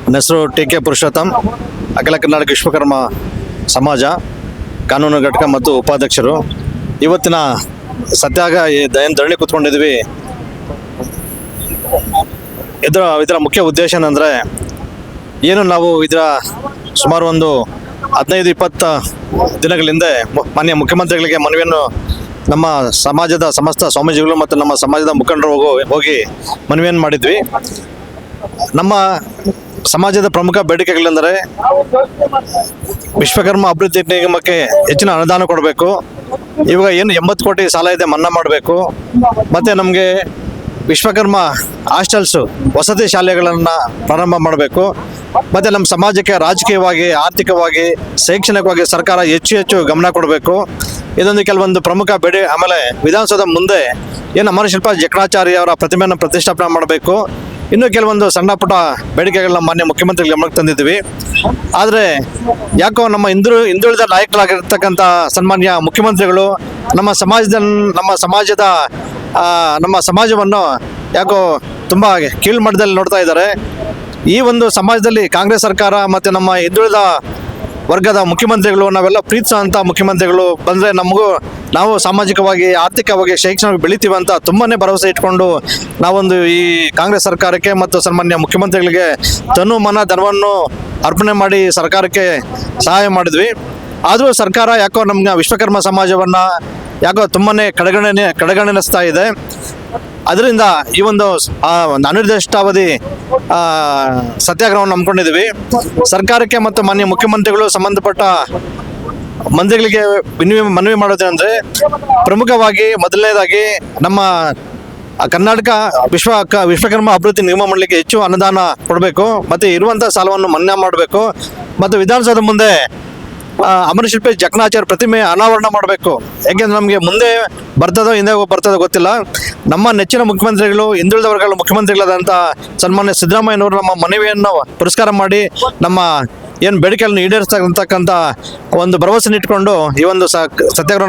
ನನ್ನ ಹೆಸರು ಟಿ.ಕೆ. ಪುರುಷೋತ್ತಮ್, ಅಖಿಲ ಕರ್ನಾಟಕ ವಿಶ್ವಕರ್ಮ ಸಮಾಜ ಕಾನೂನು ಘಟಕ ಮತ್ತು ಉಪಾಧ್ಯಕ್ಷರು. ಇವತ್ತಿನ ಸತ್ಯಾಗ ಏನು ಧರಣಿ ಕೂತ್ಕೊಂಡಿದ್ವಿ. ಇದರ ಮುಖ್ಯ ಉದ್ದೇಶ ಏನಂದರೆ, ಏನು ನಾವು ಸುಮಾರು ಒಂದು 15-20 ದಿನಗಳ ಹಿಂದೆ ಮಾನ್ಯ ಮುಖ್ಯಮಂತ್ರಿಗಳಿಗೆ ಮನವಿಯನ್ನು ನಮ್ಮ ಸಮಾಜದ ಸಮಸ್ತ ಸ್ವಾಮೀಜಿಗಳು ಮತ್ತು ನಮ್ಮ ಸಮಾಜದ ಮುಖಂಡರು ಹೋಗಿ ಮನವಿಯನ್ನು ಮಾಡಿದ್ವಿ. ನಮ್ಮ ಸಮಾಜದ ಪ್ರಮುಖ ಬೇಡಿಕೆಗಳೆಂದರೆ ವಿಶ್ವಕರ್ಮ ಅಭಿವೃದ್ಧಿ ನಿಗಮಕ್ಕೆ ಹೆಚ್ಚಿನ ಅನುದಾನ ಕೊಡಬೇಕು. ಇವಾಗ ಏನು 80 ಕೋಟಿ ಸಾಲ ಇದೆ, ಮನ್ನಾ ಮಾಡಬೇಕು. ಮತ್ತು ನಮಗೆ ವಿಶ್ವಕರ್ಮ ಹಾಸ್ಟೆಲ್ಸು, ವಸತಿ ಶಾಲೆಗಳನ್ನು ಪ್ರಾರಂಭ ಮಾಡಬೇಕು. ಮತ್ತು ನಮ್ಮ ಸಮಾಜಕ್ಕೆ ರಾಜಕೀಯವಾಗಿ, ಆರ್ಥಿಕವಾಗಿ, ಶೈಕ್ಷಣಿಕವಾಗಿ ಸರ್ಕಾರ ಹೆಚ್ಚು ಗಮನ ಕೊಡಬೇಕು. ಇದೊಂದು ಕೆಲವೊಂದು ಪ್ರಮುಖ ಆಮೇಲೆ ವಿಧಾನಸೌಧ ಮುಂದೆ ಏನು ಅಮರಶಿಲ್ಪ ಜಕಣಾಚಾರ್ಯ ಅವರ ಪ್ರತಿಮೆಯನ್ನು ಪ್ರತಿಷ್ಠಾಪನೆ ಮಾಡಬೇಕು. ಇನ್ನೂ ಕೆಲವೊಂದು ಸಣ್ಣ ಪುಟ್ಟ ಬೇಡಿಕೆಗಳನ್ನ ಮಾನ್ಯ ಮುಖ್ಯಮಂತ್ರಿಗಳ ಗಮನಕ್ಕೆ ತಂದಿದ್ವಿ. ಆದರೆ ಯಾಕೋ ನಮ್ಮ ಹಿಂದುಳಿದ ನಾಯಕರಾಗಿರ್ತಕ್ಕಂಥ ಸನ್ಮಾನ್ಯ ಮುಖ್ಯಮಂತ್ರಿಗಳು ನಮ್ಮ ಸಮಾಜವನ್ನು ಯಾಕೋ ತುಂಬ ಕೀಳು ಮಟ್ಟದಲ್ಲಿ ನೋಡ್ತಾ ಇದ್ದಾರೆ. ಈ ಒಂದು ಸಮಾಜದಲ್ಲಿ ಕಾಂಗ್ರೆಸ್ ಸರ್ಕಾರ ಮತ್ತು ನಮ್ಮ ಹಿಂದುಳಿದ ವರ್ಗದ ಮುಖ್ಯಮಂತ್ರಿಗಳು, ನಾವೆಲ್ಲ ಪ್ರೀತಿಸುವಂಥ ಮುಖ್ಯಮಂತ್ರಿಗಳು ಬಂದರೆ ನಾವು ಸಾಮಾಜಿಕವಾಗಿ, ಆರ್ಥಿಕವಾಗಿ, ಶೈಕ್ಷಣಿಕವಾಗಿ ಬೆಳಿತೀವಿ ಅಂತ ತುಂಬಾ ಭರವಸೆ ಇಟ್ಕೊಂಡು ನಾವೊಂದು ಈ ಕಾಂಗ್ರೆಸ್ ಸರ್ಕಾರಕ್ಕೆ ಮತ್ತು ಸನ್ಮಾನ್ಯ ಮುಖ್ಯಮಂತ್ರಿಗಳಿಗೆ ತನು ಮನ ಧನವನ್ನು ಅರ್ಪಣೆ ಮಾಡಿ ಸರ್ಕಾರಕ್ಕೆ ಸಹಾಯ ಮಾಡಿದ್ವಿ. ಆದರೂ ಸರ್ಕಾರ ಯಾಕೋ ನಮ್ಮ ವಿಶ್ವಕರ್ಮ ಸಮಾಜವನ್ನು ಯಾಕೋ ತುಂಬಾ ಕಡೆಗಣಿಸ್ತಾ ಇದೆ. ಅದರಿಂದ ಈ ಒಂದು ಅನಿರ್ದಿಷ್ಟಾವಧಿ ಸತ್ಯಾಗ್ರಹವನ್ನು ಹಮ್ಮಿಕೊಂಡಿದ್ದೀವಿ. ಸರ್ಕಾರಕ್ಕೆ ಮತ್ತು ಮಾನ್ಯ ಮುಖ್ಯಮಂತ್ರಿಗಳು ಸಂಬಂಧಪಟ್ಟ ಮಂತ್ರಿಗಳಿಗೆ ಮನವಿ ಮಾಡೋದೇನೆಂದರೆ, ಪ್ರಮುಖವಾಗಿ ಮೊದಲನೇದಾಗಿ ನಮ್ಮ ಕರ್ನಾಟಕ ವಿಶ್ವಕರ್ಮ ಅಭಿವೃದ್ಧಿ ನಿಗಮ ಮಾಡಲಿಕ್ಕೆ ಹೆಚ್ಚು ಅನುದಾನ ಕೊಡಬೇಕು. ಮತ್ತು ಇರುವಂಥ ಸಾಲವನ್ನು ಮನ್ನಾ ಮಾಡಬೇಕು. ಮತ್ತು ವಿಧಾನಸೌಧ ಮುಂದೆ ಅಮರಶಿಲ್ಪಿ ಜಕಣಾಚಾರ್ಯ ಪ್ರತಿಮೆ ಅನಾವರಣ ಮಾಡಬೇಕು. ಯಾಕೆಂದರೆ ನಮಗೆ ಮುಂದೆ ಹಿಂದೆ ಬರ್ತದೋ ಗೊತ್ತಿಲ್ಲ. ನಮ್ಮ ನೆಚ್ಚಿನ ಮುಖ್ಯಮಂತ್ರಿಗಳು, ಹಿಂದುಳಿದ ವರ್ಗಗಳ ಮುಖ್ಯಮಂತ್ರಿಗಳಾದಂಥ ಸನ್ಮಾನ್ಯ ಸಿದ್ದರಾಮಯ್ಯನವರು ನಮ್ಮ ಮನವಿಯನ್ನು ಪುರಸ್ಕಾರ ಮಾಡಿ ನಮ್ಮ ಏನು ಬೇಡಿಕೆಗಳನ್ನು ಈಡೇರಿಸ್ತಕ್ಕಂಥ ಒಂದು ಭರವಸೆ ಇಟ್ಕೊಂಡು ಈ ಒಂದು ಸತ್ಯಾಗ್ರಹ